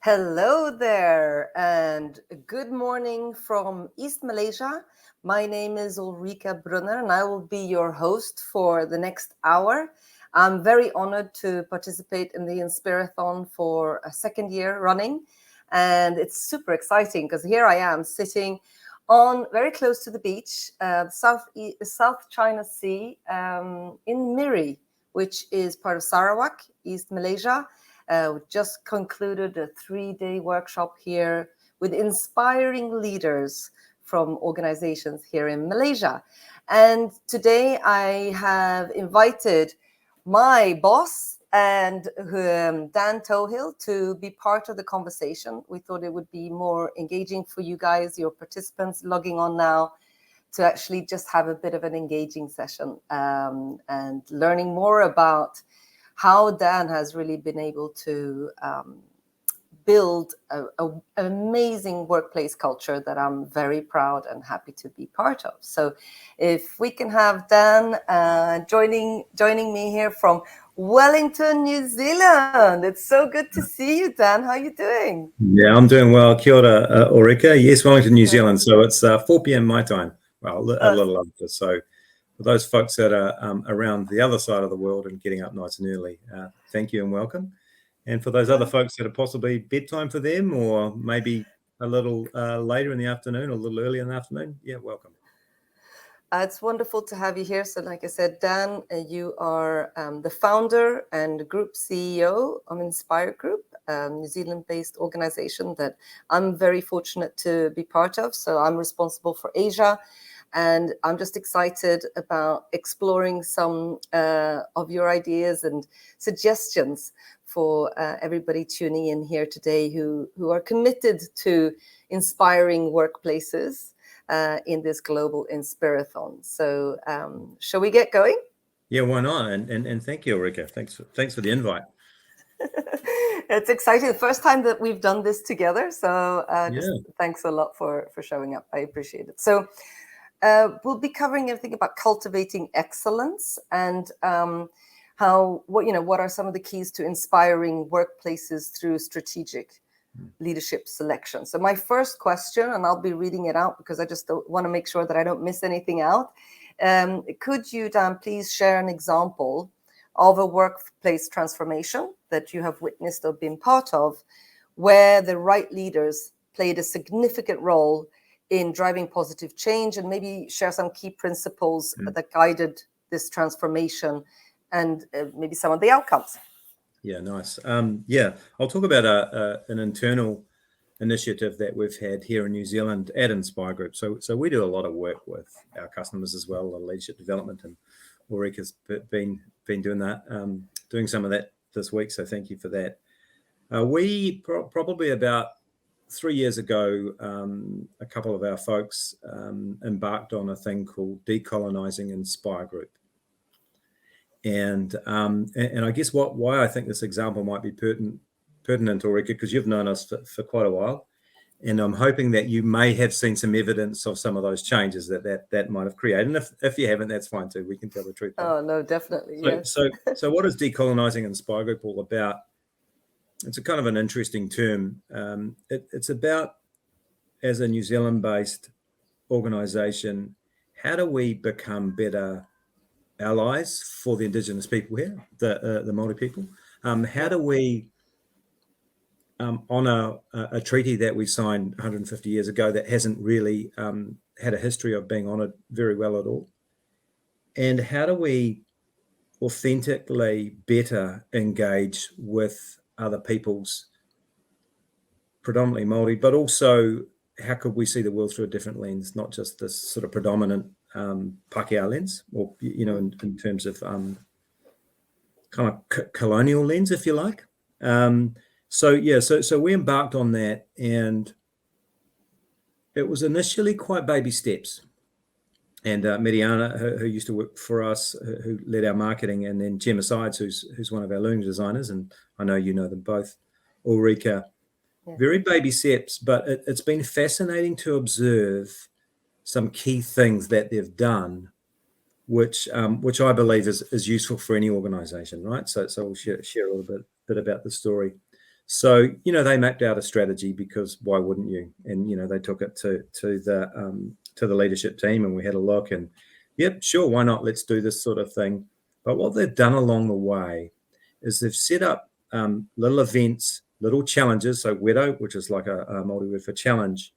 Hello there, and good morning from East Malaysia. My name is Ulrika Brunner, and I will be your host for the next hour. I'm very honored to participate in the Inspirathon for a second year running, and it's super exciting because here I am sitting on very close to the beach, South China Sea, in Miri, which is part of Sarawak, East Malaysia. We just concluded a 3-day workshop here with inspiring leaders from organizations here in Malaysia. And today I have invited my boss and Dan Tohill to be part of the conversation. We thought it would be more engaging for you guys, your participants logging on now, to actually just have a bit of an engaging session and learning more about how Dan has really been able to build an amazing workplace culture that I'm very proud and happy to be part of. So if we can have Dan joining me here from Wellington, New Zealand. It's so good to see you, Dan. How are you doing? Yeah, I'm doing well. Kia ora, Ulrika. Yes, Wellington, New Zealand. So it's 4 p.m. my time. Well, a little after. So for those folks that are around the other side of the world and getting up nice and early, thank you and welcome. And for those other folks that are possibly bedtime for them, or maybe a little later in the afternoon or a little earlier in the afternoon, yeah, welcome. It's wonderful to have you here. So like I said, Dan, you are the founder and group CEO of Inspire Group, a New Zealand-based organization that I'm very fortunate to be part of. So I'm responsible for Asia. And I'm just excited about exploring some of your ideas and suggestions for everybody tuning in here today who are committed to inspiring workplaces in this global Inspirathon. So shall we get going? Yeah, why not? And thank you, Ulrika. Thanks for the invite. It's exciting. The first time that we've done this together. So just thanks a lot for showing up. I appreciate it. So we'll be covering everything about cultivating excellence and what are some of the keys to inspiring workplaces through strategic leadership selection. So my first question, and I'll be reading it out because I just want to make sure that I don't miss anything out. Could you, Dan, please share an example of a workplace transformation that you have witnessed or been part of where the right leaders played a significant role in driving positive change, and maybe share some key principles that guided this transformation and maybe some of the outcomes? Yeah, nice. I'll talk about an internal initiative that we've had here in New Zealand at Inspire Group. So we do a lot of work with our customers as well, a lot of leadership development, and Ulrika's been doing that, doing some of that this week. So thank you for that. We probably about 3 years ago, a couple of our folks embarked on a thing called Decolonizing Inspire Group. And I guess why I think this example might be pertinent, Ulrika, because you've known us for quite a while, and I'm hoping that you may have seen some evidence of some of those changes that might have created. And if you haven't, that's fine too. We can tell the truth. Oh no, definitely. Yes. So what is Decolonizing Inspire Group all about? It's a kind of an interesting term. It's about, as a New Zealand-based organisation, how do we become better allies for the Indigenous people here, the Māori people? How do we honour a treaty that we signed 150 years ago that hasn't really had a history of being honoured very well at all? And how do we authentically better engage with other peoples, predominantly Māori, but also how could we see the world through a different lens, not just this sort of predominant Pākehā lens, or in terms of kind of colonial lens, if you like. So we embarked on that, and it was initially quite baby steps. And Miriana, who used to work for us, who led our marketing, and then Gemma Sides, who's one of our learning designers, and I know you know them both, Ulrika. Yeah. Very baby steps, but it's been fascinating to observe some key things that they've done, which I believe is useful for any organisation, right? So we'll share a little bit about the story. So, they mapped out a strategy, because why wouldn't you? And, they took it to the leadership team, and we had a look, and yep, sure, why not? Let's do this sort of thing. But what they've done along the way is they've set up little events, little challenges. So Wedo, which is like a Māori word for challenge,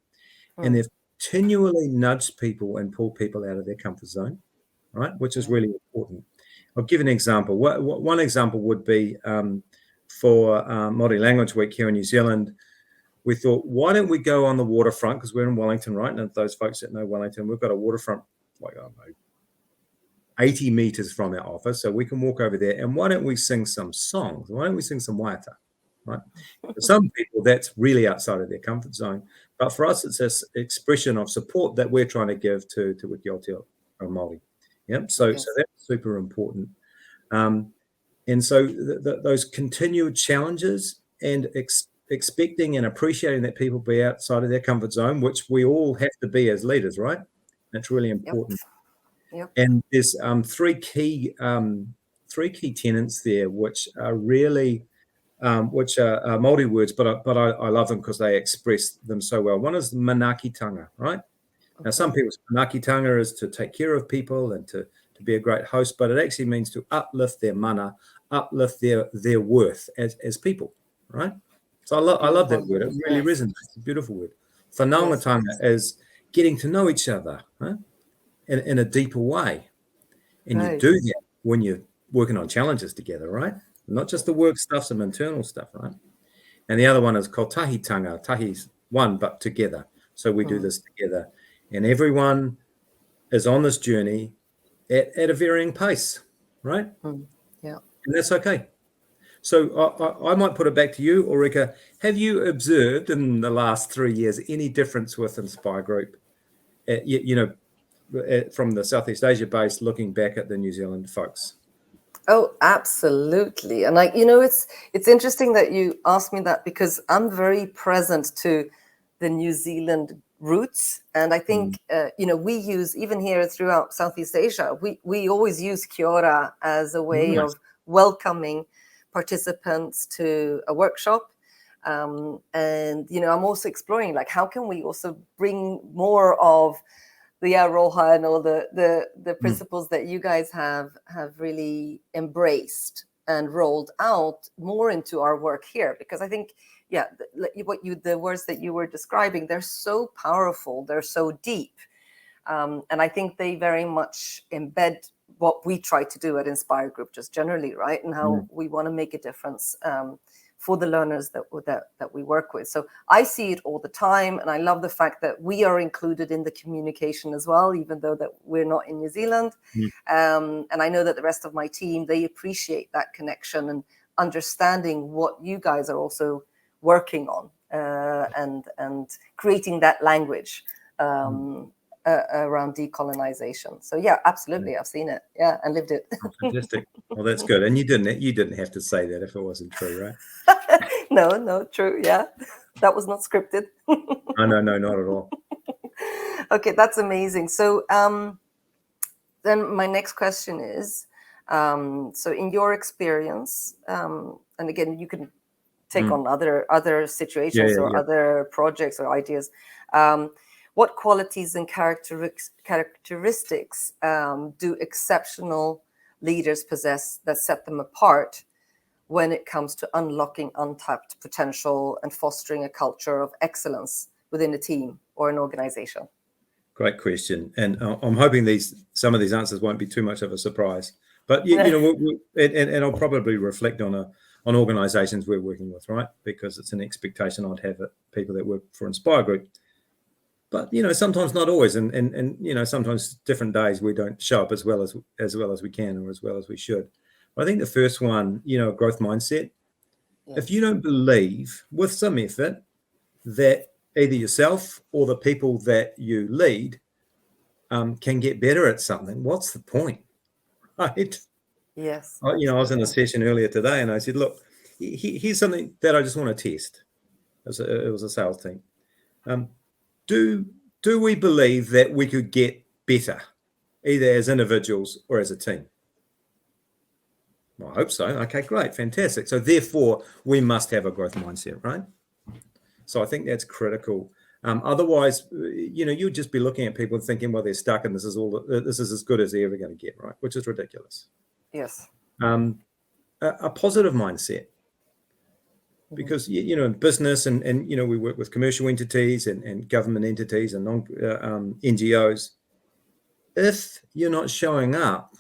and they've continually nudged people and pulled people out of their comfort zone, right? Which is really important. I'll give an example. One example would be for Māori Language Week here in New Zealand. We thought, why don't we go on the waterfront, because we're in Wellington, right? And those folks that know Wellington, we've got a waterfront, like, I don't know, 80 meters from our office, so we can walk over there. And why don't we sing some songs? Why don't we sing some waiata, right? For some people, that's really outside of their comfort zone. But for us, it's this expression of support that we're trying to give to Wiki Aotearoa Māori. Yep. So that's super important. And so those continued challenges and expecting and appreciating that people be outside of their comfort zone, which we all have to be as leaders, right? That's really important. Yep. And there's three key tenets there, which are really which are Māori words, but I love them because they express them so well. One is manaakitanga, right? Now, some people's manaakitanga is to take care of people and to be a great host, but it actually means to uplift their mana, uplift their worth as people, right? So I love that word. It really resonates. It's a beautiful word. Whanaungatanga is getting to know each other, huh? in a deeper way. And you do that when you're working on challenges together, right? Not just the work stuff, some internal stuff, right? And the other one is called tahitanga. Tahi's one, but together. So we do this together. And everyone is on this journey at a varying pace, right? Yeah. And that's okay. So I might put it back to you, Ulrika. Have you observed in the last 3 years any difference with Inspire Group, from the Southeast Asia base, looking back at the New Zealand folks? Oh, absolutely. And it's interesting that you asked me that, because I'm very present to the New Zealand roots. And I think, we use, even here throughout Southeast Asia, we always use kia ora as a way of welcoming participants to a workshop. And, I'm also exploring, like, how can we also bring more of the aroha and all the principles that you guys have really embraced and rolled out more into our work here. Because I think, the words that you were describing, they're so powerful, they're so deep. And I think they very much embed what we try to do at Inspire Group, just generally, right? And how we want to make a difference for the learners that we work with. So I see it all the time, and I love the fact that we are included in the communication as well, even though that we're not in New Zealand. And I know that the rest of my team, they appreciate that connection and understanding what you guys are also working on, and creating that language around decolonization. So absolutely, I've seen it, and lived it. Oh, fantastic. Well, that's good. And you didn't have to say that if it wasn't true, right? No, true. Yeah, that was not scripted. No, not at all. Okay, that's amazing. So then my next question is, so in your experience, and again, you can take on other situations or other projects or ideas. What qualities and characteristics do exceptional leaders possess that set them apart when it comes to unlocking untapped potential and fostering a culture of excellence within a team or an organization? Great question. And I'm hoping some of these answers won't be too much of a surprise. But, and I'll probably reflect on organizations we're working with, right? Because it's an expectation I'd have at people that work for Inspire Group. But, sometimes not always. And sometimes different days we don't show up as well as we can, or as well as we should. But I think the first one, growth mindset. Yeah. If you don't believe with some effort that either yourself or the people that you lead can get better at something, what's the point? Right? Yes. I was in a session earlier today, and I said, look, here's something that I just want to test. It was a sales team. Do we believe that we could get better, either as individuals or as a team? Well, I hope so. Okay, great, fantastic. So therefore, we must have a growth mindset, right? So I think that's critical. Otherwise, you'd just be looking at people and thinking, well, they're stuck, and this is as good as they're ever going to get, right? Which is ridiculous. Yes. A positive mindset, because in business and we work with commercial entities and government entities and NGOs. If you're not showing up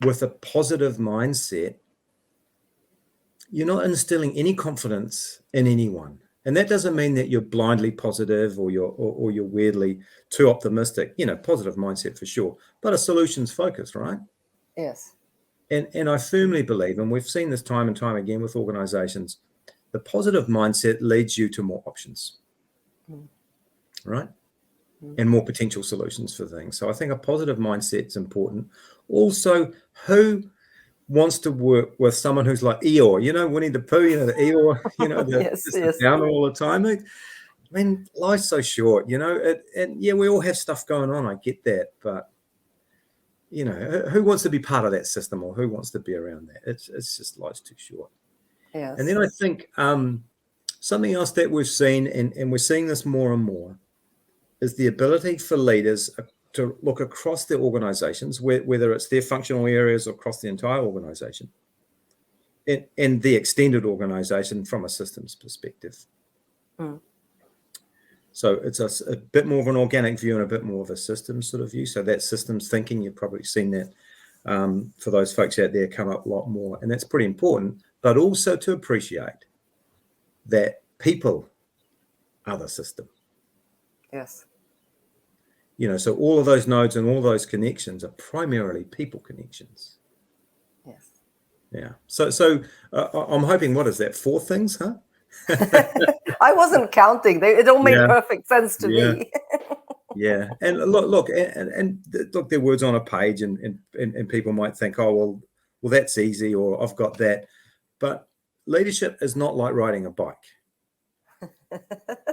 with a positive mindset, you're not instilling any confidence in anyone. And that doesn't mean that you're blindly positive or you're weirdly too optimistic. Positive mindset for sure, but a solutions focus, right? Yes. And I firmly believe, and we've seen this time and time again with organizations, the positive mindset leads you to more options, right? And more potential solutions for things. So I think a positive mindset is important. Also, who wants to work with someone who's like Eeyore, Winnie the Pooh, the Eeyore, Yes. down all the time. I mean, life's so short, and yeah, we all have stuff going on. I get that, but who wants to be part of that system, or who wants to be around that? It's just life's too short. Yes. And then I think something else that we've seen, and we're seeing this more and more, is the ability for leaders to look across their organizations, whether it's their functional areas or across the entire organization, and the extended organization from a systems perspective. So it's a bit more of an organic view and a bit more of a systems sort of view. So that systems thinking, you've probably seen that for those folks out there come up a lot more. And that's pretty important, but also to appreciate that people are the system. Yes. So all of those nodes and all those connections are primarily people connections. Yes. Yeah. So I'm hoping, what is that? 4 things, huh? I wasn't counting. It all made perfect sense to me. Yeah. And look, and look, there are words on a page, and people might think, oh, well, that's easy, or I've got that. But leadership is not like riding a bike.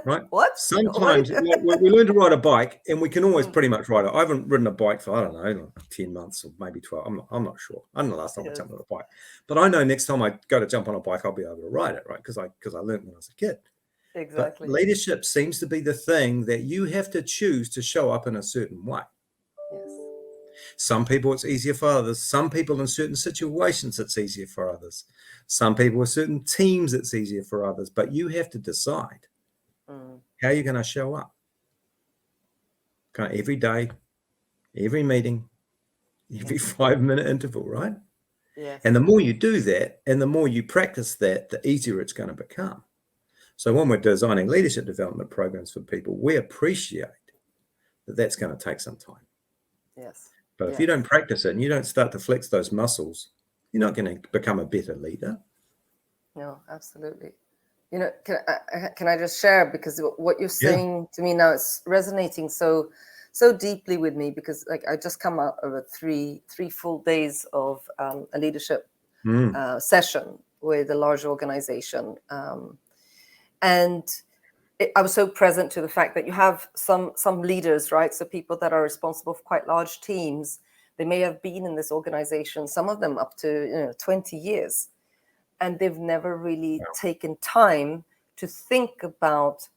Right? What? Sometimes we learn to ride a bike, and we can always pretty much ride it. I haven't ridden a bike for, I don't know, 10 months or maybe 12. I'm not sure. I don't know the last time I jumped on a bike. But I know next time I go to jump on a bike, I'll be able to ride it, right? Because I learned when I was a kid. Exactly. But leadership seems to be the thing that you have to choose to show up in a certain way. Yes. Some people it's easier for others. Some people in certain situations it's easier for others. Some people with certain teams it's easier for others. But you have to decide how you're going to show up. Kind of every day, every meeting, every 5-minute interval, right? Yes. And the more you do that, and the more you practice that, the easier it's going to become. So when we're designing leadership development programs for people, we appreciate that that's going to take some time. Yes. But if you don't practice it and you don't start to flex those muscles, you're not going to become a better leader. No, absolutely. Can I just share, because what you're saying to me now is resonating so deeply with me, because like I just come out of a three full days of a leadership session with a large organization, and I was so present to the fact that you have some leaders, right? So people that are responsible for quite large teams. They may have been in this organization, some of them up to 20 years. And they've never really taken time to think about,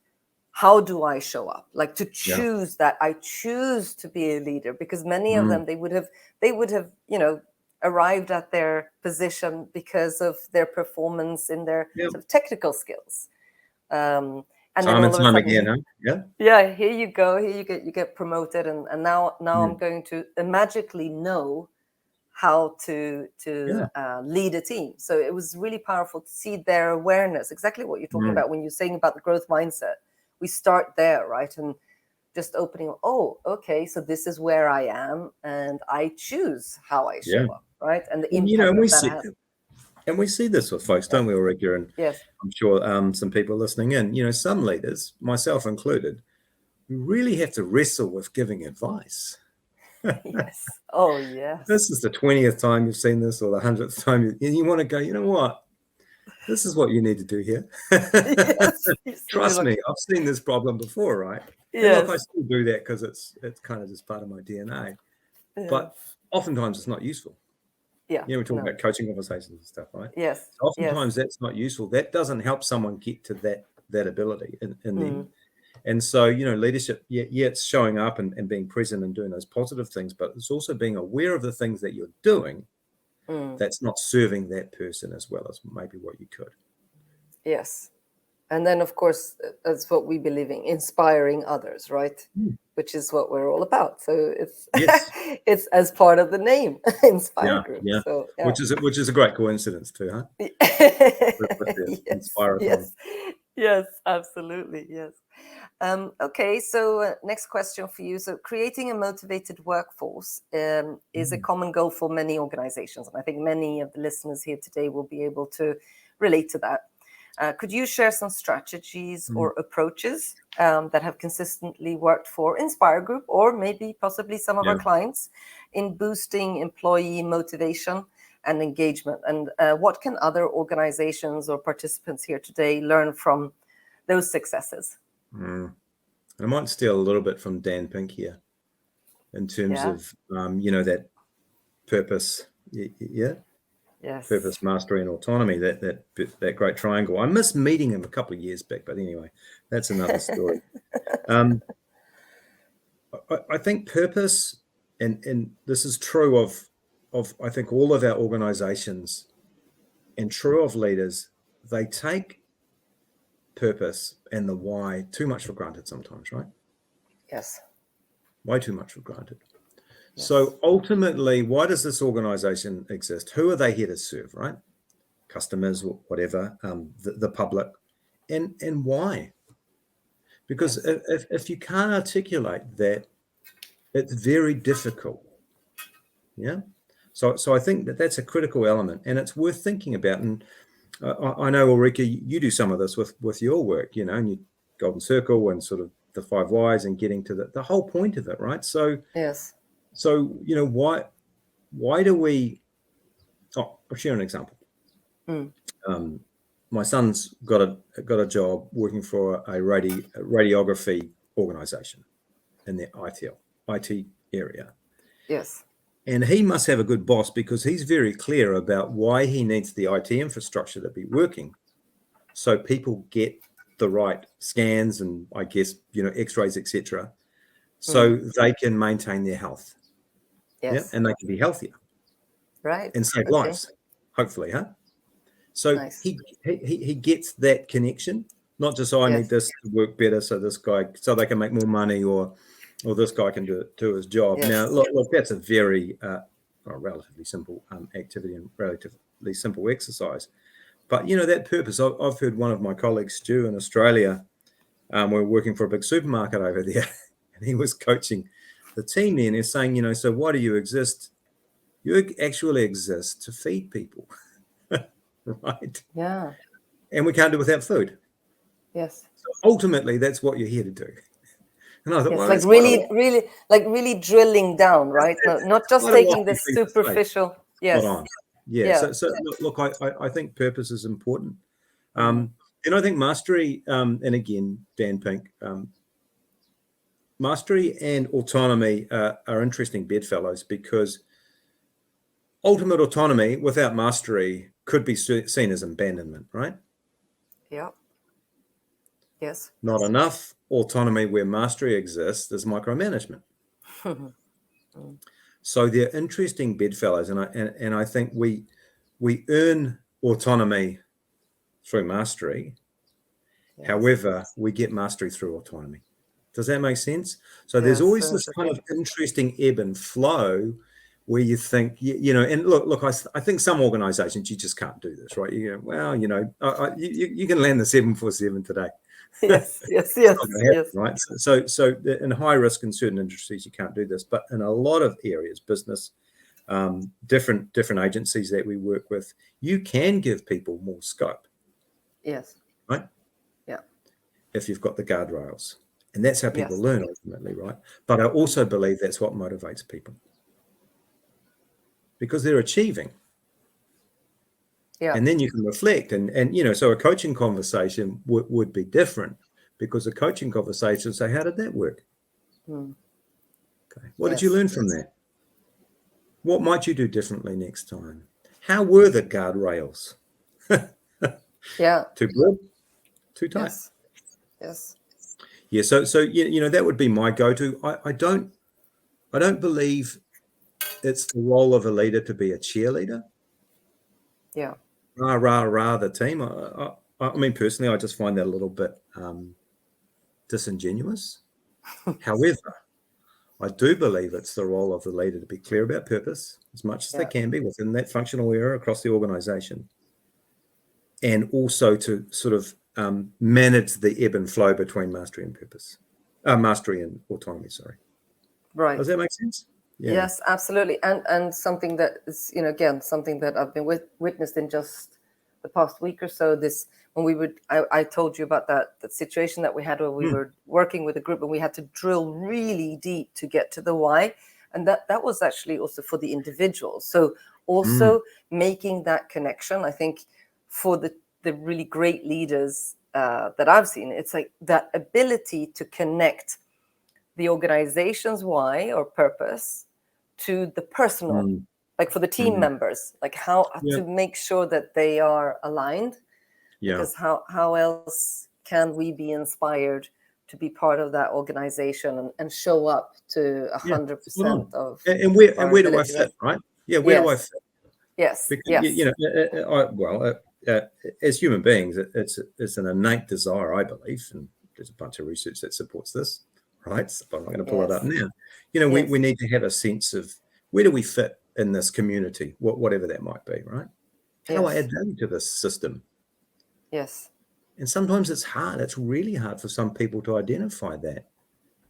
how do I show up? Like to choose that I choose to be a leader, because many of them, they would have, arrived at their position because of their performance in their sort of technical skills. And then all of a sudden, again, huh? Here you go. Here you get promoted, and now I'm going to magically know how to lead a team. So it was really powerful to see their awareness, exactly what you're talking about when you're saying about the growth mindset. We start there, right? And just opening, oh, okay, so this is where I am, and I choose how I show up, right? And the impact that has. And we see this with folks, don't we, Ulrika? And I'm sure some people listening in, some leaders, myself included, really have to wrestle with giving advice. Yes. Oh, yes. This is the 20th time you've seen this, or the 100th time, you want to go, you know what? This is what you need to do here. Yes. Trust me, I've seen this problem before, right? Yes. And look, I still do that because it's kind of just part of my DNA. Yes. But oftentimes it's not useful. Yeah. We're talking No. about coaching conversations and stuff, right? Yes. So oftentimes that's not useful. That doesn't help someone get to that ability in them. And so, leadership, it's showing up and being present and doing those positive things, but it's also being aware of the things that you're doing that's not serving that person as well as maybe what you could. Yes. And then, of course, that's what we believe in, inspiring others, right? Which is what we're all about. So it's Yes. it's as part of the name, Inspire Group. Yeah. So, Which is a great coincidence too, huh? With the Inspirathon. Yes, absolutely. Yes. Okay, so next question for you. So creating a motivated workforce is a common goal for many organizations. And I think many of the listeners here today will be able to relate to that. Could you share some strategies or approaches that have consistently worked for Inspire Group or maybe possibly some of our clients in boosting employee motivation and engagement? And what can other organizations or participants here today learn from those successes? I might steal a little bit from Dan Pink here in terms of, that purpose. Yeah. Yes. Purpose, mastery, and autonomy, that great triangle. I missed meeting him a couple of years back, but anyway, that's another story. I think purpose, and this is true of I think all of our organizations and true of leaders, they take purpose and the why too much for granted sometimes, right? Yes. Way too much for granted. Yes. So ultimately, why does this organization exist? Who are they here to serve, right? Customers or whatever, the public, and why? Because if you can't articulate that, it's very difficult. Yeah. So I think that's a critical element, and it's worth thinking about. And I know, Ulrika, you do some of this with your work, and you Golden Circle and sort of the 5 whys and getting to the whole point of it, right? So yes. So why do we? I'll share an example. My son's got a job working for a radiography organization in the IT area. Yes. And he must have a good boss because he's very clear about why he needs the IT infrastructure to be working, so people get the right scans and I guess X-rays, etc., so they can maintain their health. Yes. Yeah, and they can be healthier, right, and save lives, hopefully, huh? So nice. he gets that connection, not just I need this to work better, so they can make more money, or this guy can do his job. Yes. Now, look, that's a very relatively simple activity and relatively simple exercise, but that purpose. I've heard one of my colleagues, Stu, in Australia, we're working for a big supermarket over there, and he was coaching the team there, and they're saying, so why do you exist? You actually exist to feed people, right? Yeah. And we can't do without food. Yes. So ultimately, that's what you're here to do. And I thought, yes, well, like really drilling down, right? Not just taking this superficial. Yes. Spot on. Yeah. So look, I think purpose is important. And I think mastery, and again, Dan Pink, mastery and autonomy are interesting bedfellows, because ultimate autonomy without mastery could be seen as abandonment, right? Yeah. Yes. Not enough autonomy where mastery exists is micromanagement. So they're interesting bedfellows, and I think we earn autonomy through mastery. Yes. However, we get mastery through autonomy. Does that make sense? So there's always this kind of interesting ebb and flow where you think, and look, I think some organizations, you just can't do this, right? You go, well, you can land the 747 today. Yes. Right. So in high risk in certain industries, you can't do this, but in a lot of areas, business, different agencies that we work with, you can give people more scope. Yes. Right. Yeah. If you've got the guardrails, and that's how people learn ultimately, right? But I also believe that's what motivates people, because they're achieving. Yeah. And then you can reflect, and so a coaching conversation would be different, because a coaching conversation say, how did that work? Okay. What did you learn from that? What might you do differently next time? How were the guardrails? Yeah. Too broad? Too tight? Yes. Yes. Yeah. So you know, that would be my go-to. I don't believe it's the role of a leader to be a cheerleader. Yeah. Rah, rah, rah, the team. I mean, personally, I just find that a little bit disingenuous. However, I do believe it's the role of the leader to be clear about purpose as much as they can be within that functional area across the organization, and also to sort of manage the ebb and flow between mastery and purpose, mastery and autonomy, sorry. Right. Does that make sense? Yeah. Yes, absolutely. And something that is, you know, again, something that I've been witnessed in just the past week or so, this, when we would, I told you about that situation that we had where we were working with a group and we had to drill really deep to get to the why. And that was actually also for the individual. So also making that connection, I think for the really great leaders that I've seen, it's like that ability to connect the organization's why or purpose to the personal, like for the team members, like how to make sure that they are aligned. Because how else can we be inspired to be part of that organization and show up to 100% of and where do I ability, fit, right? Yeah, where do I fit? Yes. Because Yes. you know, as human beings, it's an innate desire, I believe, and there's a bunch of research that supports this, right? So I'm not going to pull it up now. You know, we need to have a sense of where do we fit in this community, whatever that might be, right? How do I add value to this system? Yes. And sometimes it's hard. It's really hard for some people to identify that.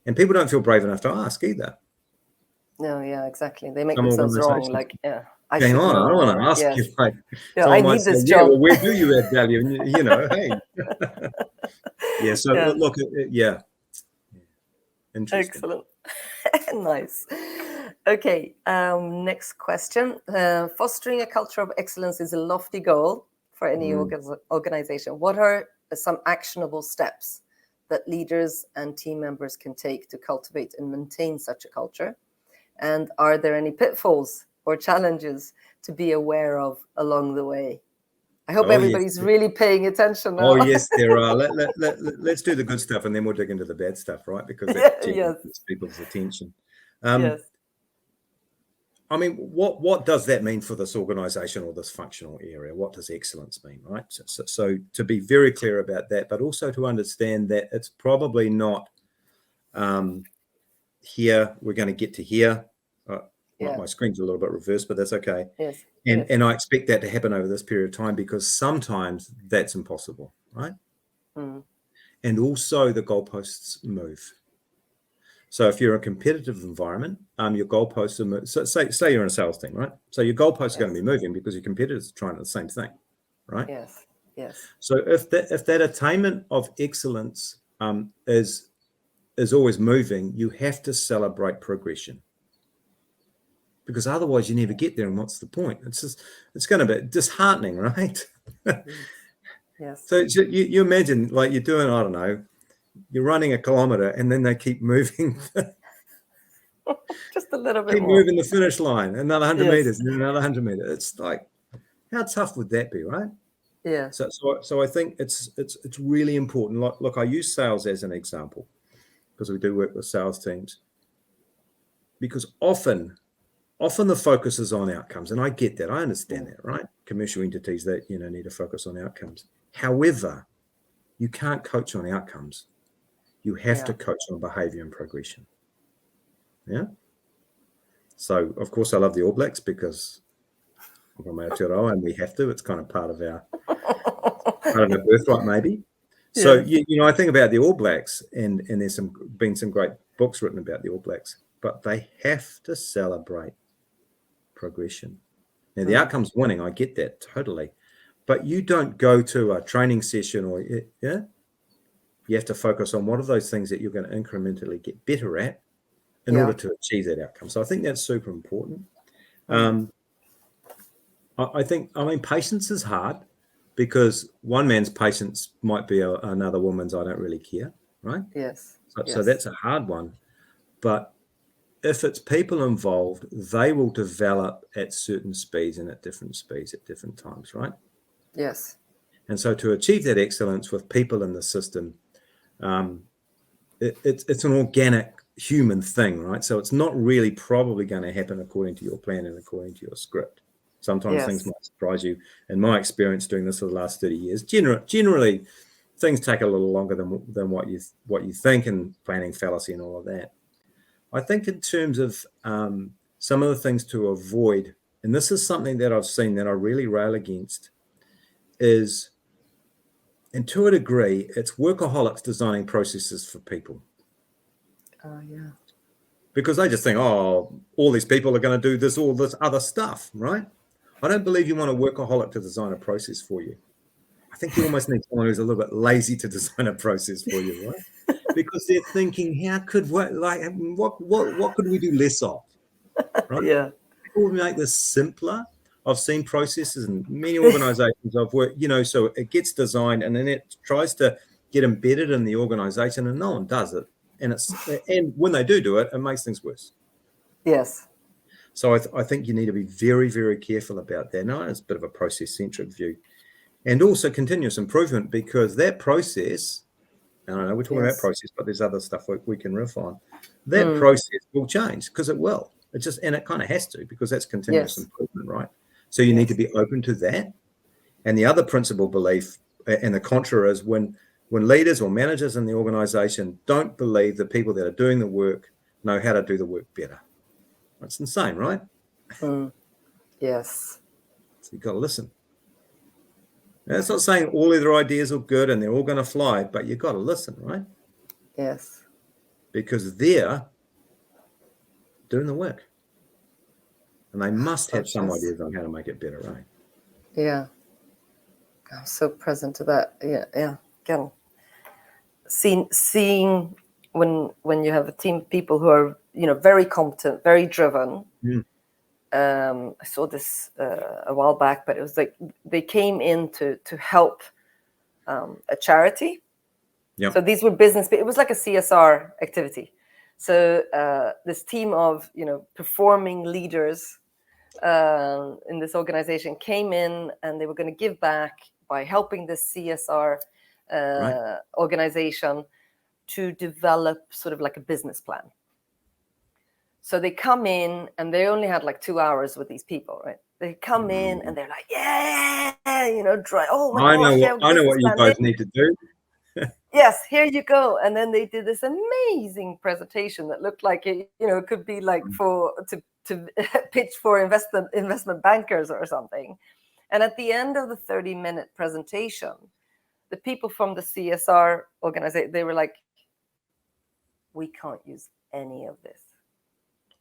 And people don't feel brave enough to ask either. No, yeah, exactly. They make Some themselves wrong. organizations Like, I should know. I don't want to ask you. Like, I might need say, this job. Well, where do you add value? And you know, hey. So look, interesting. Excellent. Nice. Okay. Next question. Fostering a culture of excellence is a lofty goal for any organization. What are some actionable steps that leaders and team members can take to cultivate and maintain such a culture? And are there any pitfalls or challenges to be aware of along the way? I hope everybody's really paying attention now. Oh, yes, there are. Let's do the good stuff and then we'll dig into the bad stuff, right? Because that gets people's attention. Yes. I mean, what does that mean for this organization or this functional area? What does excellence mean, right? So to be very clear about that, but also to understand that it's probably not here, we're going to get to here. My screen's a little bit reversed, but that's okay. Yes. And I expect that to happen over this period of time because sometimes that's impossible, right? And also the goalposts move. So if you're in a competitive environment, your goalposts are moving. So say you're in a sales team, right? So your goalposts are going to be moving because your competitors are trying the same thing, right? Yes. So if that attainment of excellence is always moving, you have to celebrate progression. Because otherwise you never get there, and what's the point? It's going to be disheartening, right? Yes. So you imagine, like, you're doing, I don't know, you're running a kilometer, and then they keep moving, just a little bit keep more. moving the finish line, another 100 meters, and another 100 meters. It's like, how tough would that be, right? Yeah. So I think it's really important. Look, I use sales as an example because we do work with sales teams. Because often the focus is on outcomes, and I get that. I understand that, right? Commercial entities that need to focus on outcomes. However, you can't coach on outcomes. You have to coach on behavior and progression. Yeah. So of course I love the All Blacks because I'm from Aotearoa and we have to. It's kind of part of our birthright, maybe. So I think about the All Blacks, and there's been some great books written about the All Blacks, but they have to celebrate progression. Now the outcome's winning, I get that totally, but you don't go to a training session or you have to focus on what are those things that you're going to incrementally get better at in order to achieve that outcome. So I think that's super important. I mean, patience is hard because one man's patience might be another woman's I don't really care, right? Yes. So that's a hard one. But if it's people involved, they will develop at certain speeds and at different speeds at different times, right? Yes. And so to achieve that excellence with people in the system, it's an organic human thing, right? So it's not really probably going to happen according to your plan and according to your script. Sometimes things might surprise you. In my experience doing this for the last 30 years, generally things take a little longer than what you think, and planning fallacy and all of that. I think in terms of some of the things to avoid, and this is something that I've seen that I really rail against, is, and to a degree, it's workaholics designing processes for people. Yeah. Because they just think, oh, all these people are going to do all this other stuff, right? I don't believe you want a workaholic to design a process for you. I think you almost need someone who's a little bit lazy to design a process for you, right? Because they're thinking, what could we do less of, right? Yeah. People would make this simpler. I've seen processes in many organizations I've worked, so it gets designed and then it tries to get embedded in the organization, and no one does it. And when they do it, it makes things worse. Yes. So I think you need to be very, very careful about that. Now, it's a bit of a process-centric view. And also continuous improvement, because that process, I don't know, we're talking about process, but there's other stuff we can riff on. That process will change, because it will. And it kind of has to, because that's continuous improvement, right? So you need to be open to that. And the other principal belief, and the contra, is when leaders or managers in the organization don't believe the people that are doing the work know how to do the work better. That's insane, right? Yes. So you've got to listen. Now, that's not saying all of their ideas are good and they're all going to fly, but you've got to listen, right? Yes. Because they're doing the work. And they must have some ideas on how to make it better, right? Yeah. I'm so present to that. Yeah. Again, seeing when you have a team of people who are, very competent, very driven. I saw this a while back, but it was like they came in to help a charity. Yep. So these were business. It was like a CSR activity. So this team of performing leaders in this organization came in, and they were going to give back by helping this CSR organization to develop sort of like a business plan. So they come in, and they only had like 2 hours with these people, right? They come in and they're like, yeah, try. Oh my gosh, I know what you guys need to do. Yes, here you go. And then they did this amazing presentation that looked like it could be like to pitch for investment bankers or something. And at the end of the 30-minute presentation, the people from the CSR organization, they were like, we can't use any of this.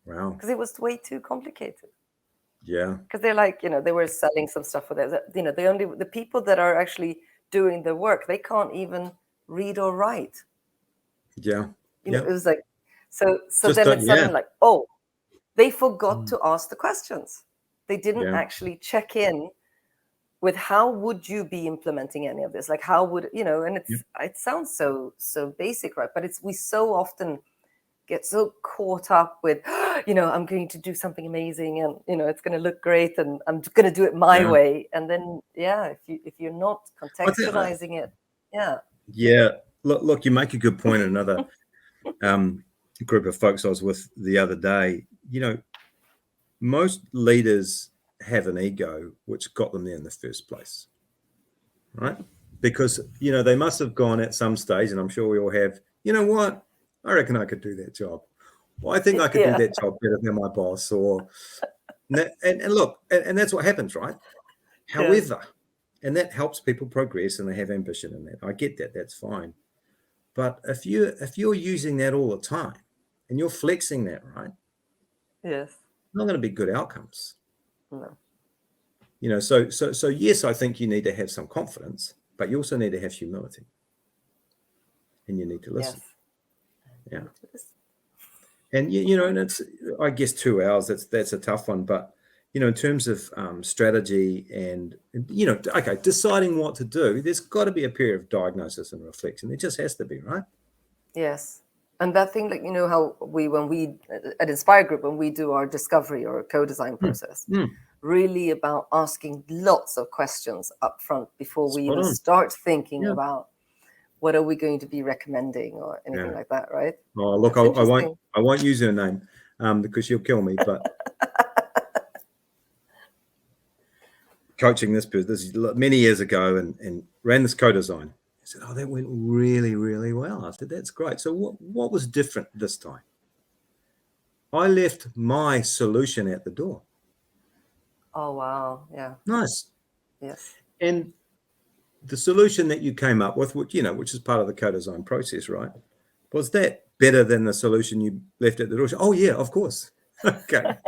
Wow. Because it was way too complicated. Yeah. Because they're like, they were selling some stuff with it. The people that are actually doing the work, they can't even read or write. Yeah. It was like, so then it's suddenly like, oh, they forgot to ask the questions. They didn't actually check in with how would you be implementing any of this? Like, how would, and it sounds so basic, right? But we so often get so caught up with, I'm going to do something amazing, and it's going to look great, and I'm going to do it my way. And then, if you're not contextualizing it, yeah. Look, you make a good point. Another group of folks I was with the other day, most leaders have an ego which got them there in the first place, right? Because they must have gone at some stage, and I'm sure we all have. You know what? I reckon I could do that job. Well, I think I could do that job better than my boss. And look, and that's what happens, right? However, and that helps people progress, and they have ambition in that. I get that. That's fine. But if you're using that all the time, and you're flexing that, right? Yes. Not going to be good outcomes. No. So yes, I think you need to have some confidence, but you also need to have humility, and you need to listen. Yes. Yeah. And and it's, I guess, 2 hours. That's a tough one, but in terms of strategy and deciding what to do, there's got to be a period of diagnosis and reflection. There just has to be, right? Yes. And that thing, like, how when we at Inspire Group, when we do our discovery or co-design process, really about asking lots of questions up front before we even start thinking about what are we going to be recommending or anything like that, right? Oh, look, I won't use her name because she'll kill me, but coaching this person, this is many years ago, and ran this co-design. I said, oh, that went really, really well. I said, that's great. So what was different this time? I left my solution at the door. Oh, wow. Yeah. Nice. Yes. And the solution that you came up with, which is part of the co-design process, right? Was that better than the solution you left at the door? Oh, yeah, of course. Okay.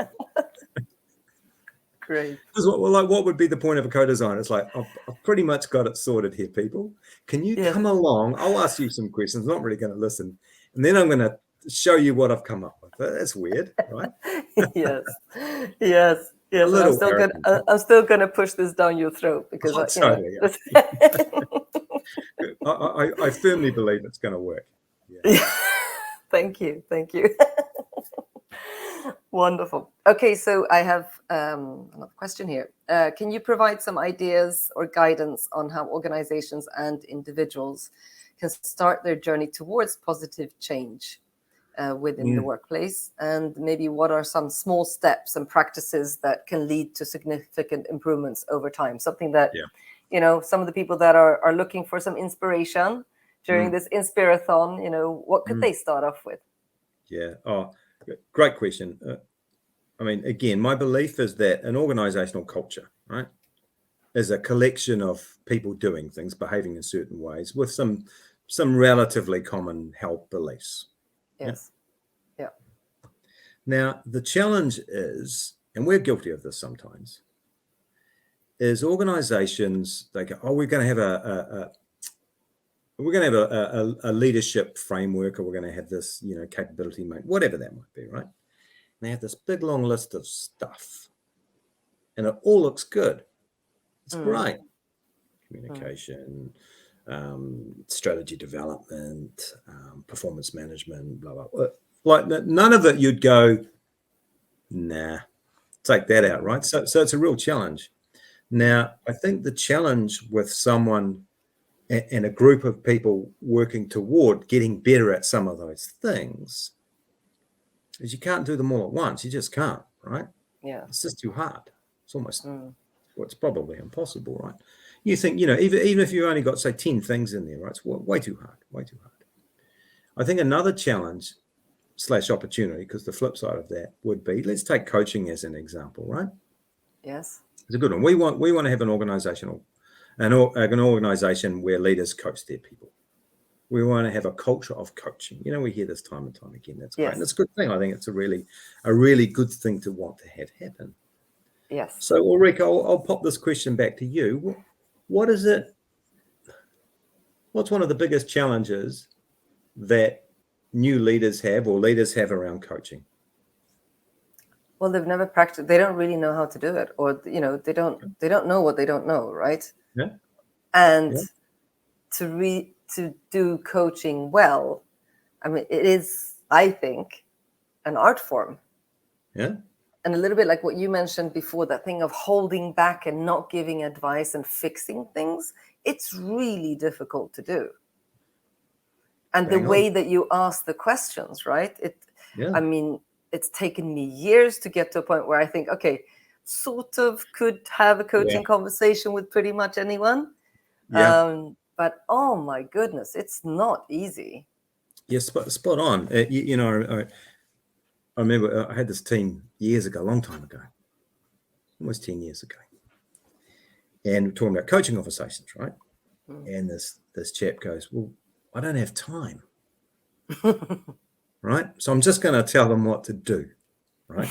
Great. What would be the point of a co-design? It's like, I've pretty much got it sorted here, people. Can you come along? I'll ask you some questions. I'm not really going to listen. And then I'm going to show you what I've come up with. That's weird, right? Yes. I'm still gonna push this down your throat because totally. I firmly believe it's going to work. Yeah. Thank you. Wonderful. Okay, so I have another question here. Can you provide some ideas or guidance on how organizations and individuals can start their journey towards positive change within the workplace? And maybe what are some small steps and practices that can lead to significant improvements over time? Something that, some of the people that are looking for some inspiration during this Inspirathon, what could they start off with? Yeah. Oh, great question. I mean, again, my belief is that an organizational culture, right, is a collection of people doing things, behaving in certain ways with some relatively common held beliefs. Yes. Yeah. Now, the challenge is, and we're guilty of this sometimes, is organizations, they go, oh, we're going to have a leadership framework, or we're going to have this, capability, whatever that might be, right? And they have this big long list of stuff, and it all looks good. It's great. Communication, strategy development, performance management, blah, blah, blah. Like none of it you'd go, nah, take that out, right? So it's a real challenge. Now, I think the challenge with someone and a group of people working toward getting better at some of those things is you can't do them all at once. You just can't, right? Yeah. It's just too hard. It's almost, it's probably impossible, right? You think, even if you only got, say, 10 things in there, right? It's way too hard. I think another challenge / opportunity, because the flip side of that would be, let's take coaching as an example, right? Yes. It's a good one. We want to have an organization where leaders coach their people. We want to have a culture of coaching. We hear this time and time again. That's great. And it's a good thing. I think it's a really good thing to want to have happen. Yes. So, Ulrika, I'll pop this question back to you. What is it? What's one of the biggest challenges that new leaders have or leaders have around coaching? Well, they've never practiced. They don't really know how to do it, or they don't know what they don't know, right? Yeah. And to do coaching well, I mean, it is, I think, an art form. Yeah. And a little bit like what you mentioned before, that thing of holding back and not giving advice and fixing things, it's really difficult to do. And the way that you ask the questions, right? I mean, it's taken me years to get to a point where I think, okay, sort of could have a coaching conversation with pretty much anyone. Yeah. But oh my goodness, it's not easy. Yeah, spot on. I remember I had this team years ago, a long time ago, almost 10 years ago. And we're talking about coaching conversations, right? And this chap goes, well, I don't have time. Right? So I'm just going to tell them what to do, right?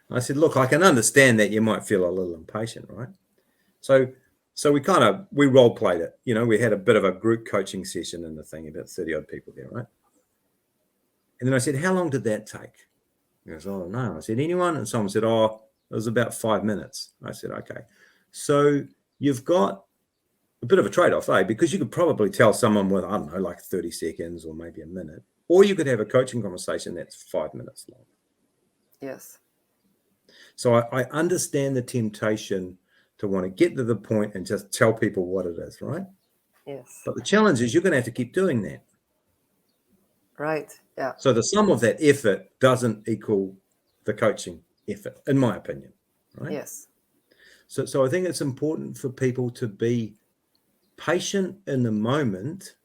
I said, look, I can understand that you might feel a little impatient, right? So we role played it. We had a bit of a group coaching session in the thing, about 30 odd people there, right? And then I said, how long did that take? He goes, oh, no. I said, anyone? And someone said, oh, it was about 5 minutes. I said, okay. So you've got a bit of a trade-off, because you could probably tell someone with, I don't know, like 30 seconds or maybe a minute. Or you could have a coaching conversation that's 5 minutes long. Yes. So I understand the temptation to want to get to the point and just tell people what it is, right? Yes. But the challenge is you're going to have to keep doing that. Right. Yeah. So the sum of that effort doesn't equal the coaching effort, in my opinion, right? Yes. So I think it's important for people to be patient in the moment,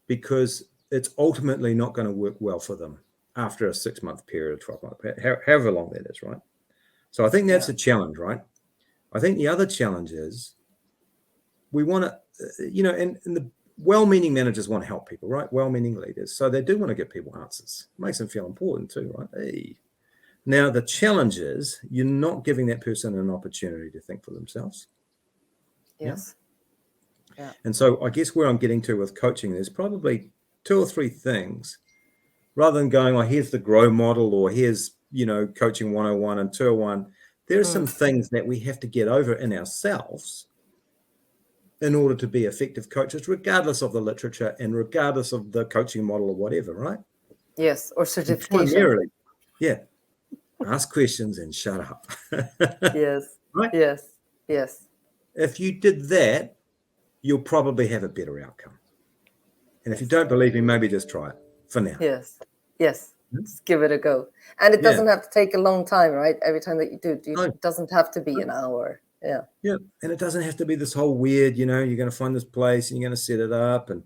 because it's ultimately not going to work well for them after a 6-month period, 12-month period, however long that is, right? So I think that's a challenge, right? I think the other challenge is we want to, and the well-meaning managers want to help people, right? Well-meaning leaders. So they do want to give people answers. It makes them feel important too, right? Hey. Now, the challenge is you're not giving that person an opportunity to think for themselves. Yes. Yeah. And so I guess where I'm getting to with coaching, there's probably 2 or 3 things, rather than going, oh, here's the grow model, or here's, coaching 101 and 201. There are some things that we have to get over in ourselves in order to be effective coaches, regardless of the literature and regardless of the coaching model or whatever, right? Yes. Or certification. Primarily, yeah. Ask questions and shut up. Yes. Right? Yes. Yes. If you did that, you'll probably have a better outcome. And if you don't believe me, maybe just try it for now. Yes. Yes. Just give it a go. And it doesn't have to take a long time, right? Every time that you do, it doesn't have to be an hour. Yeah. Yeah. And it doesn't have to be this whole weird, you're going to find this place and you're going to set it up. And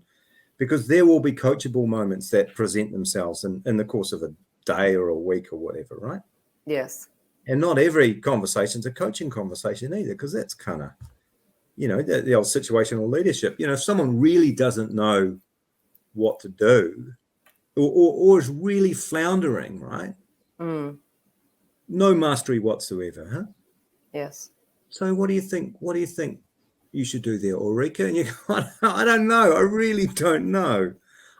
because there will be coachable moments that present themselves in the course of a day or a week or whatever, right? Yes. And not every conversation's a coaching conversation either, because that's kind of, the old situational leadership. If someone really doesn't know what to do, or is really floundering, right? No mastery whatsoever, huh? Yes. So what do you think? What do you think you should do there, Ulrika? And you go, I don't know. I really don't know.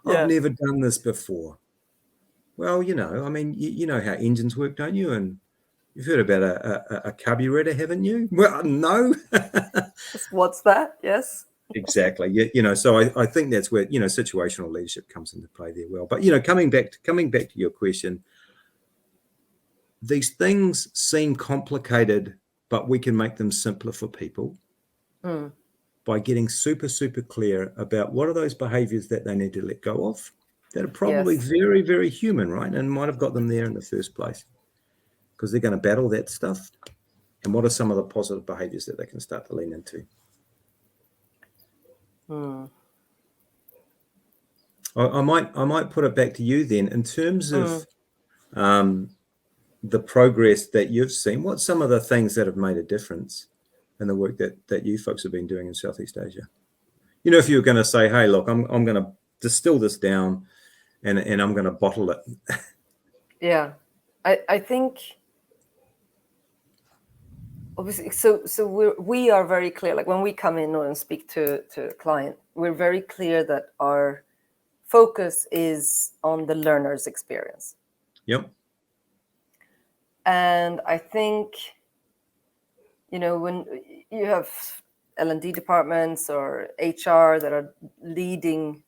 I've never done this before. Well, I mean, you know how engines work, don't you? And you've heard about a carburetor, haven't you? Well, no. What's that? Yes. Exactly. So I think that's where, situational leadership comes into play there well. But, coming back to your question, these things seem complicated, but we can make them simpler for people by getting super, super clear about what are those behaviors that they need to let go of that are probably very, very human, right? And might have got them there in the first place because they're going to battle that stuff. And what are some of the positive behaviors that they can start to lean into? I might put it back to you then in terms of the progress that you've seen. What's some of the things that have made a difference in the work that you folks have been doing in Southeast Asia? If you were going to say, hey, look, I'm going to distill this down and I'm going to bottle it. Yeah, I think obviously, so we are very clear. Like when we come in and speak to a client, we're very clear that our focus is on the learner's experience. Yep. And I think, when you have L&D departments or HR that are leading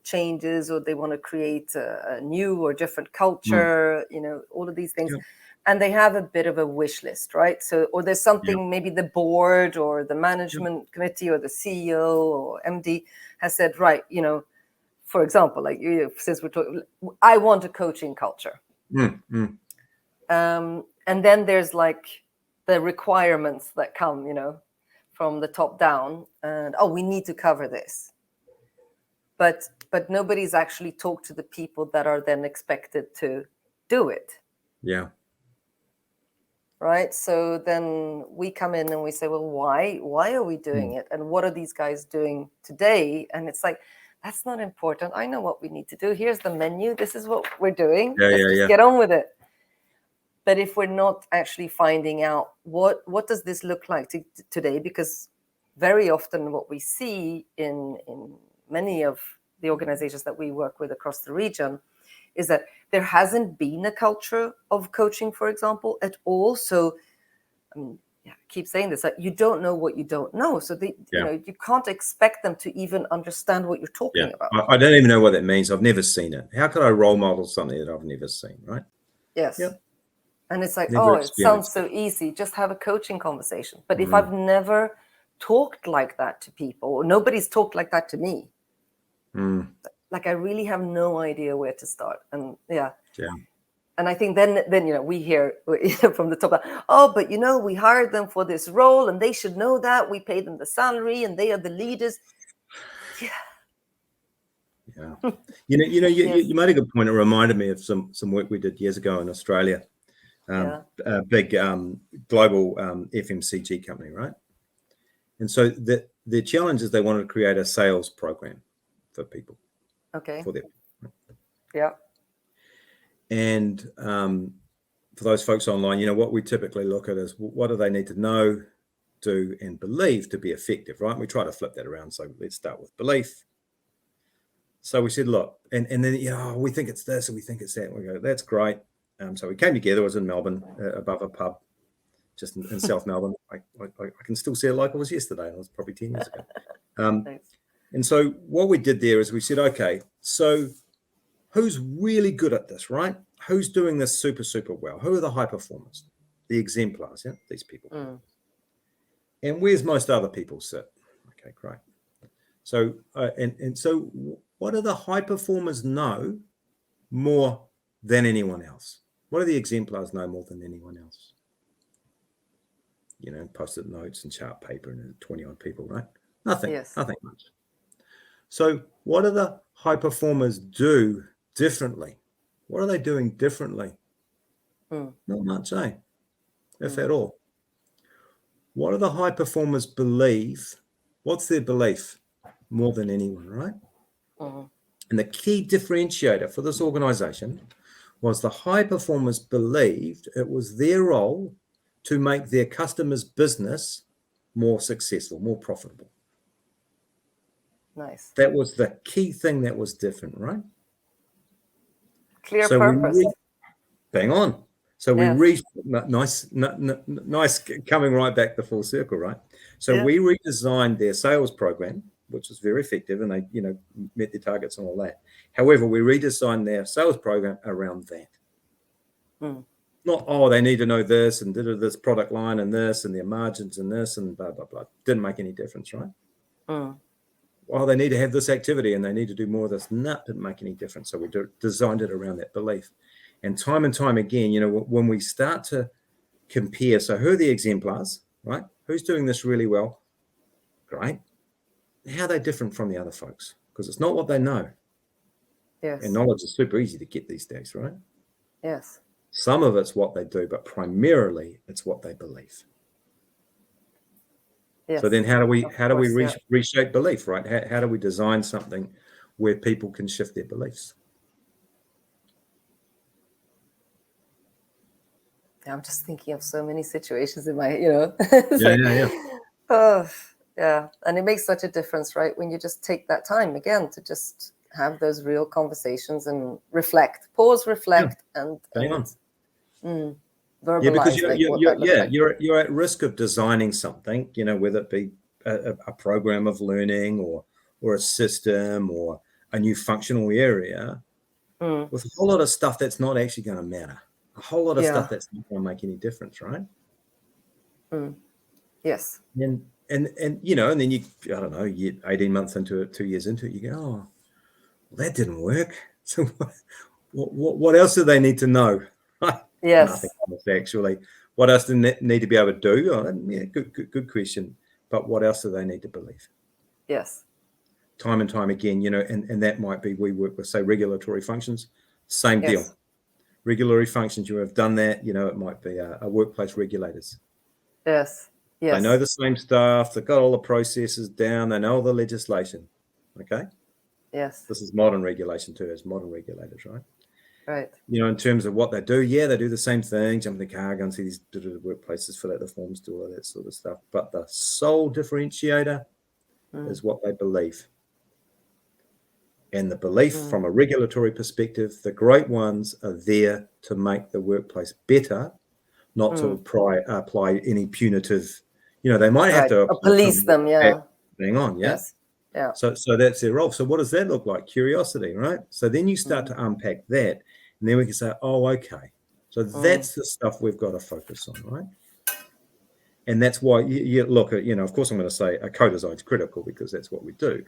changes, or they want to create a new or different culture, all of these things. Yep. And they have a bit of a wish list, right? So, or there's something maybe the board or the management committee or the CEO or MD has said, right, for example, like since we're talking, I want a coaching culture. And then there's like the requirements that come, from the top down, and we need to cover this. But nobody's actually talked to the people that are then expected to do it. Yeah. Right. So then we come in and we say, well, why are we doing it? And what are these guys doing today? And it's like, that's not important. I know what we need to do. Here's the menu. This is what we're doing. Let's just get on with it. But if we're not actually finding out what does this look like today, because very often what we see in many of the organizations that we work with across the region is that there hasn't been a culture of coaching, for example, at all. So keep saying this, that you don't know what you don't know. So you can't expect them to even understand what you're talking about. I don't even know what that means. I've never seen it. How could I role model something that I've never seen, right? Yes. Yep. And it's like, it sounds so easy. Just have a coaching conversation. But if I've never talked like that to people, or nobody's talked like that to me, like I really have no idea where to start. And and I think then we hear from the top, but we hired them for this role and they should know that. We pay them the salary and they are the leaders. You made a good point. It reminded me of some work we did years ago in Australia. A big global FMCG company, right? And so the challenge is they wanted to create a sales program for people. Okay. For them. Yeah. And for those folks online, what we typically look at is what do they need to know, do, and believe to be effective, right? We try to flip that around. So let's start with belief. So we said, look, and then, we think it's this and we think it's that. And we go, that's great. So we came together. It was in Melbourne, above a pub, just in South Melbourne. I can still see it like it was yesterday. It was probably 10 years ago. And so what we did there is we said, okay, so who's really good at this, right? Who's doing this super, super well? Who are the high performers, the exemplars, these people? And where's most other people sit? Okay, great. So, so what do the high performers know more than anyone else? What do the exemplars know more than anyone else? Post-it notes and chart paper and 20-odd people, right? Nothing much. So what do the high performers do differently? What are they doing differently? Not much, if at all. What do the high performers believe? What's their belief more than anyone, right? And the key differentiator for this organization was the high performers believed it was their role to make their customers' business more successful, more profitable. Nice. That was the key thing that was different, right? Clear purpose. Bang on. So we nice coming right back to full circle, right? So we redesigned their sales program, which was very effective, and they, met their targets and all that. However, we redesigned their sales program around that. Not, they need to know this and this product line and this and their margins and this and blah, blah, blah. Didn't make any difference, right? They need to have this activity and they need to do more of this. No, didn't make any difference. So we designed it around that belief. And time again, when we start to compare, so who are the exemplars, right? Who's doing this really well? Great. How are they different from the other folks? Because it's not what they know. Yes. And knowledge is super easy to get these days, right? Yes. Some of it's what they do, but primarily it's what they believe. Yes. So then how do we reshape belief, right? How do we design something where people can shift their beliefs? I'm just thinking of so many situations in my, and it makes such a difference, right? When you just take that time again to just have those real conversations and reflect, reflect, and verbalize. Because you're at risk of designing something, whether it be a program of learning or a system or a new functional area with a whole lot of stuff that's not actually going to matter. A whole lot of stuff that's not going to make any difference, right? Yes. And then you, I don't know, you 18 months into it, 2 years into it, you go, well, that didn't work. So what else do they need to know? Yes. Nothing else, actually. What else do they need to be able to do? Good question. But what else do they need to believe? Yes. Time and time again, and that might be, we work with, say, regulatory functions, same deal. Regulatory functions, you have done that, it might be a workplace regulators. Yes. They know the same stuff. They've got all the processes down. They know all the legislation. Okay. Yes. This is modern regulation too, as modern regulators, right? Right. In terms of what they do, they do the same thing. Jump in the car, go and see these workplaces, fill out the forms, do all that sort of stuff. But the sole differentiator is what they believe. And the belief from a regulatory perspective, the great ones are there to make the workplace better not to apply any punitive, they might have to apply police them, yeah. Hang on, yeah. Yes. Yeah. So that's their role. So what does that look like? Curiosity, right? So then you start to unpack that, and then we can say, oh, okay. So that's the stuff we've got to focus on, right? And that's why you look at, of course I'm going to say a co-design is critical because that's what we do.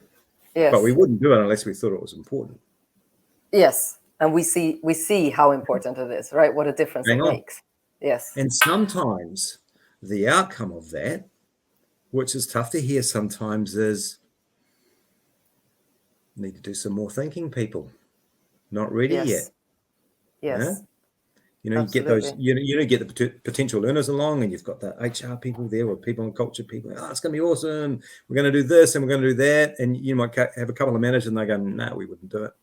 Yes. But we wouldn't do it unless we thought it was important. Yes. And we see how important it is, right? What a difference it makes. Yes. And sometimes the outcome of that, which is tough to hear sometimes, is need to do some more thinking, people. Not ready yet. Yes. Yeah? You get those, get the potential learners along, and you've got the HR people there, or people and culture people. Oh, it's going to be awesome. We're going to do this and we're going to do that. And you might have a couple of managers and they go, no, we wouldn't do it.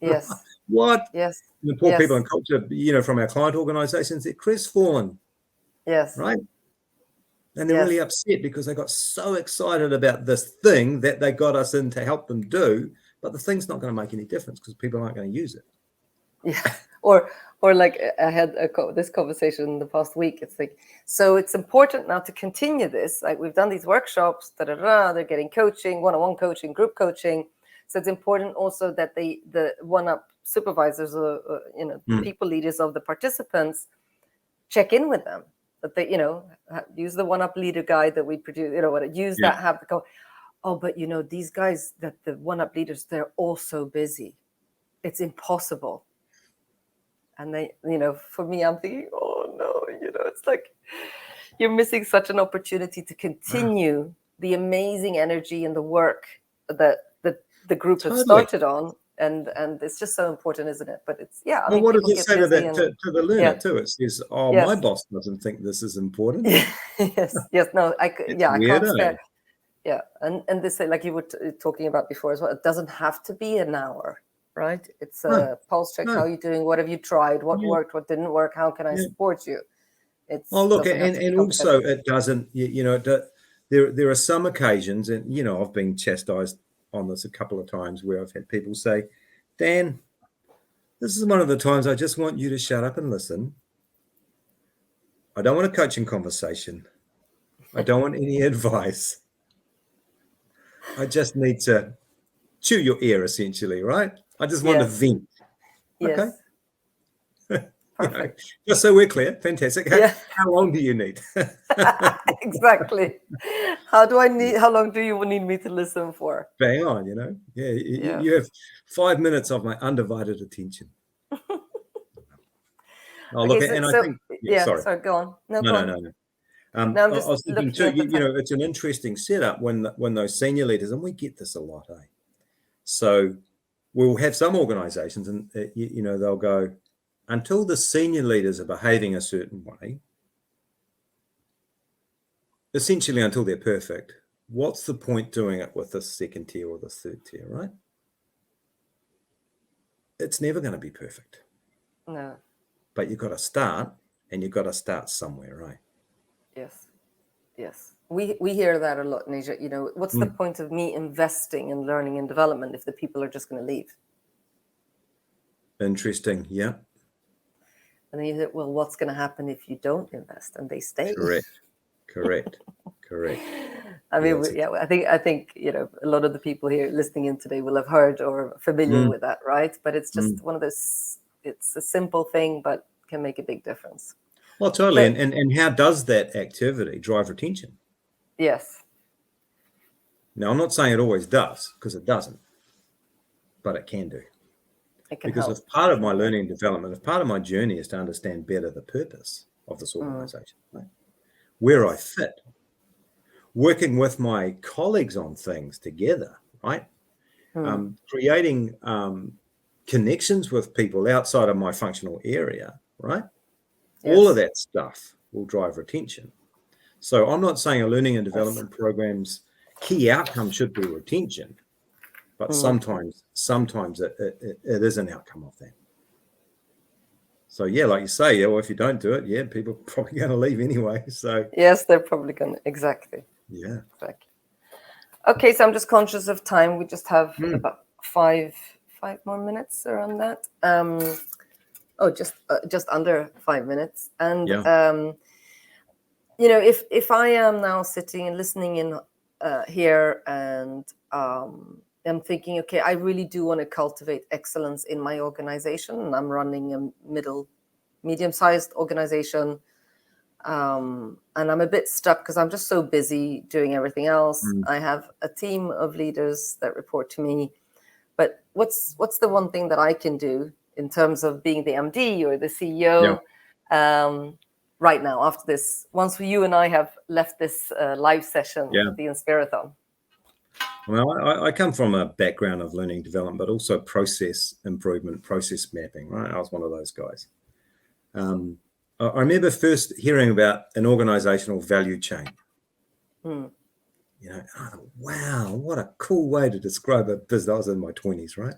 Yes. What? Yes. The poor people in culture, from our client organizations, they're crestfallen. Yes. Right? And they're really upset because they got so excited about this thing that they got us in to help them do, but the thing's not going to make any difference because people aren't going to use it. Yeah. Or like I had this conversation the past week. It's like, so it's important now to continue this. Like we've done these workshops, they're getting coaching, one-on-one coaching, group coaching. So it's important also that the one-up supervisors or people leaders of the participants check in with them. That they, use the one-up leader guide that we produce, that, have the go, oh, but these guys, that the one-up leaders, they're all so busy. It's impossible. And they, for me, I'm thinking, oh no, it's like you're missing such an opportunity to continue the amazing energy and the work that the group has started on. And it's just so important, isn't it? But it's, I mean, what does it say to the learner too? It says, oh, my boss doesn't think this is important. Yes. No, I can't spare. Yeah. And this, like you were talking about before as well, it doesn't have to be an hour. Right? It's a pulse check. How are you doing? What have you tried? What worked? What didn't work? How can I support you? It's look, and also it doesn't. There are some occasions, and I've been chastised on this a couple of times where I've had people say, Dan, this is one of the times I just want you to shut up and listen. I don't want a coaching conversation. I don't want any advice. I just need to chew your ear, essentially, right? I just want to vent. Yes. Okay. Just so we're clear. Fantastic. How long do you need? Exactly. How long do you need me to listen for? Bang on, you have 5 minutes of my undivided attention. Look, and I think, sorry, go on. No. I was thinking too, it's an interesting setup when those senior leaders, and we get this a lot, eh? So we'll have some organizations and, they'll go, until the senior leaders are behaving a certain way, essentially until they're perfect, what's the point doing it with the second tier or the third tier, right? It's never going to be perfect. No. But you've got to start, and you've got to start somewhere, right? Yes. We hear that a lot, Nisha. What's the point of me investing in learning and development if the people are just going to leave? Interesting, yeah. And then you say, well, what's going to happen if you don't invest and they stay? Correct. I mean, I think a lot of the people here listening in today will have heard or familiar with that, right? But it's just one of those. It's a simple thing, but can make a big difference. Well, totally. And how does that activity drive retention? Yes. Now, I'm not saying it always does, because it doesn't, but it can do. It can because help. if part of my learning and development, if part of my journey is to understand better the purpose of this organization, right? Where I fit, working with my colleagues on things together, right? Creating connections with people outside of my functional area, right? Yes. All of that stuff will drive retention. So I'm not saying a learning and development program's key outcome should be retention, but sometimes it is an outcome of that. So like you say, well, if you don't do it, people are probably going to leave anyway. So yes, they're probably going to, exactly. Yeah. Exactly. Okay, so I'm just conscious of time. We just have about five more minutes around that. Oh, just under 5 minutes. And Yeah. if I am now sitting and listening in here, and I'm thinking, okay, I really do want to cultivate excellence in my organization, and I'm running a medium-sized organization, and I'm a bit stuck because I'm just so busy doing everything else. Mm. I have a team of leaders that report to me, but what's the one thing that I can do in terms of being the MD or the CEO right now, after this, once you and I have left this live session, Yeah. the Inspirathon? Well, I come from a background of learning development, but also process improvement, process mapping, right? I was one of those guys. I remember first hearing about an organizational value chain. I thought, wow, what a cool way to describe a business. I was in my 20s, right?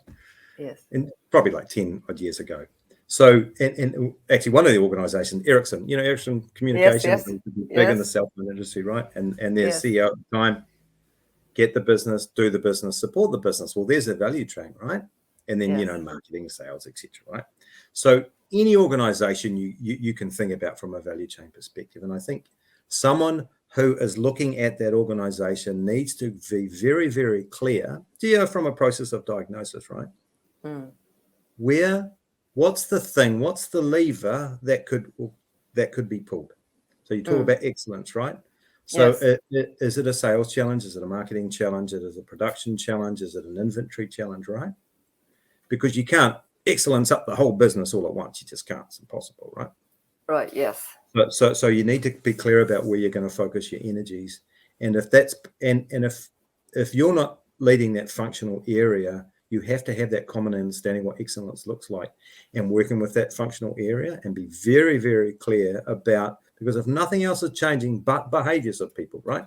Yes. And probably like 10 odd years ago. So, and actually one of the organizations, Ericsson, Ericsson Communications, big in the cell phone industry, right? And their CEO at the time, get the business, do the business, support the business. Well, there's a value chain, right? And then, marketing, sales, etc., right? So any organization you can think about from a value chain perspective. And I think someone who is looking at that organization needs to be very, very clear, from a process of diagnosis, right? What's the thing, what's the lever that could be pulled? So you talk about excellence, right? So is it a sales challenge? Is it a marketing challenge? Is it a production challenge? Is it an inventory challenge, right? Because you can't excellence up the whole business all at once. You just can't. It's impossible, right? Right, yes. So you need to be clear about where you're going to focus your energies. And if you're not leading that functional area, you have to have that common understanding what excellence looks like, and working with that functional area, and be very, very clear about, because if nothing else is changing but behaviors of people, right?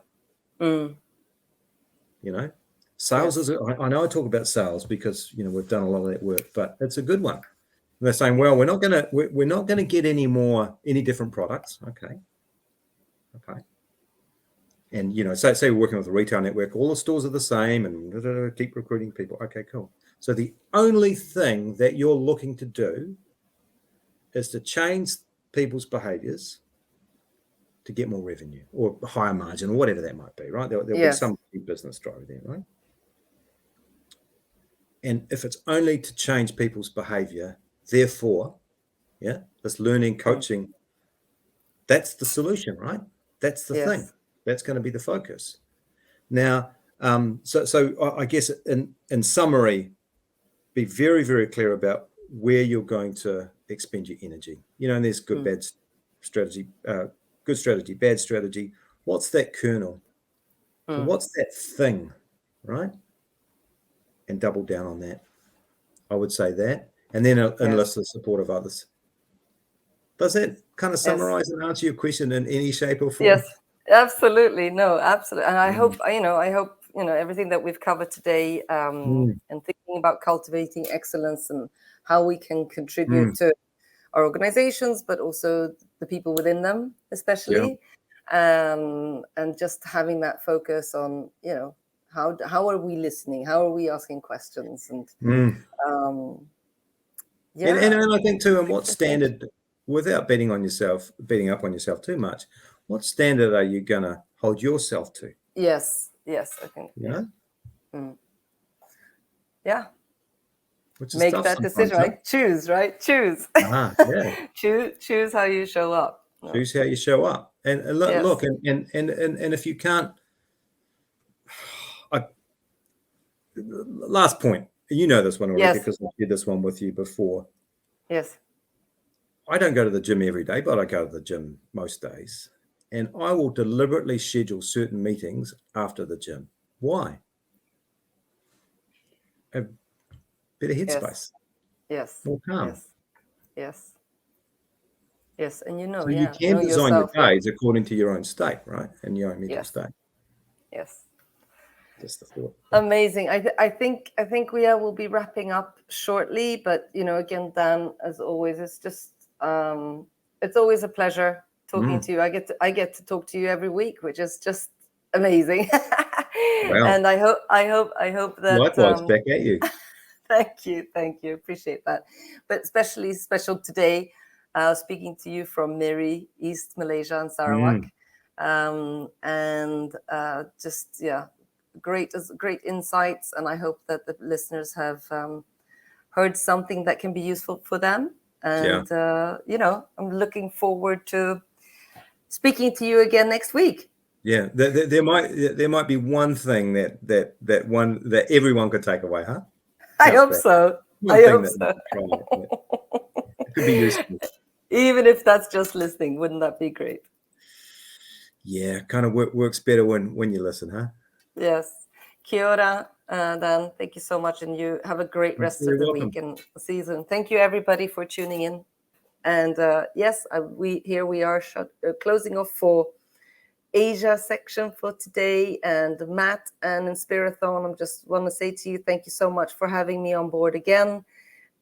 Sales is, I know I talk about sales because, we've done a lot of that work, but it's a good one. And they're saying, well, we're not going to get any different products. Okay. And, say we're working with a retail network, all the stores are the same, and keep recruiting people. Okay, cool. So the only thing that you're looking to do is to change people's behaviors to get more revenue or higher margin or whatever that might be, right? There'll be some business driver there, right? And if it's only to change people's behavior, therefore, this learning, coaching, that's the solution, right? That's the thing. That's going to be the focus. Now, so I guess in summary, be very, very clear about where you're going to expend your energy. And there's good, bad strategy, good strategy, bad strategy. What's that kernel? So what's that thing, right? And double down on that. I would say that. And then enlist the support of others. Does that kind of summarize and answer your question in any shape or form? Yes, absolutely. No, absolutely. And I hope, everything that we've covered today, and thinking about cultivating excellence and how we can contribute to our organizations, but also the people within them, especially, and just having that focus on, how are we listening? How are we asking questions? And and I think too, and what standard, without betting up on yourself too much, what standard are you going to hold yourself to? Yes, I think. Which is make tough that decision, right? Choose, right? Choose. choose how you show up. Choose how you show up, and look, and if you can't, last point, you know this one already because I did this one with you before. Yes. I don't go to the gym every day, but I go to the gym most days, and I will deliberately schedule certain meetings after the gym. Why? A better headspace. Yes. More calm. Yes. And so you can design your days according to your own state, right? And your own mental state. Yes. Just the thought. Amazing. I think we will be wrapping up shortly, but again, Dan, as always, it's just it's always a pleasure talking to you. I get to talk to you every week, which is just amazing. Wow. And I hope that likewise back at you. Thank you. Appreciate that. But especially special today, speaking to you from Miri, East Malaysia and Sarawak. And just, yeah, great insights. And I hope that the listeners have heard something that can be useful for them. And, I'm looking forward to speaking to you again next week. Yeah, there might be one thing that everyone could take away, huh? I hope so. It could be useful. Even if that's just listening, wouldn't that be great? Yeah, kind of works better when you listen, huh? Yes. Kia ora, Dan. Thank you so much, and you have a great rest of the week and season. Thank you, everybody, for tuning in. And yes, we are closing off for Asia section for today. And Matt and Inspirathon, I just want to say to you, thank you so much for having me on board again.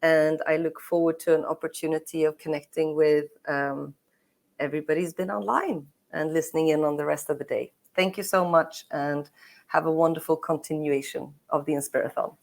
And I look forward to an opportunity of connecting with everybody who's been online and listening in on the rest of the day. Thank you so much, and have a wonderful continuation of the Inspirathon.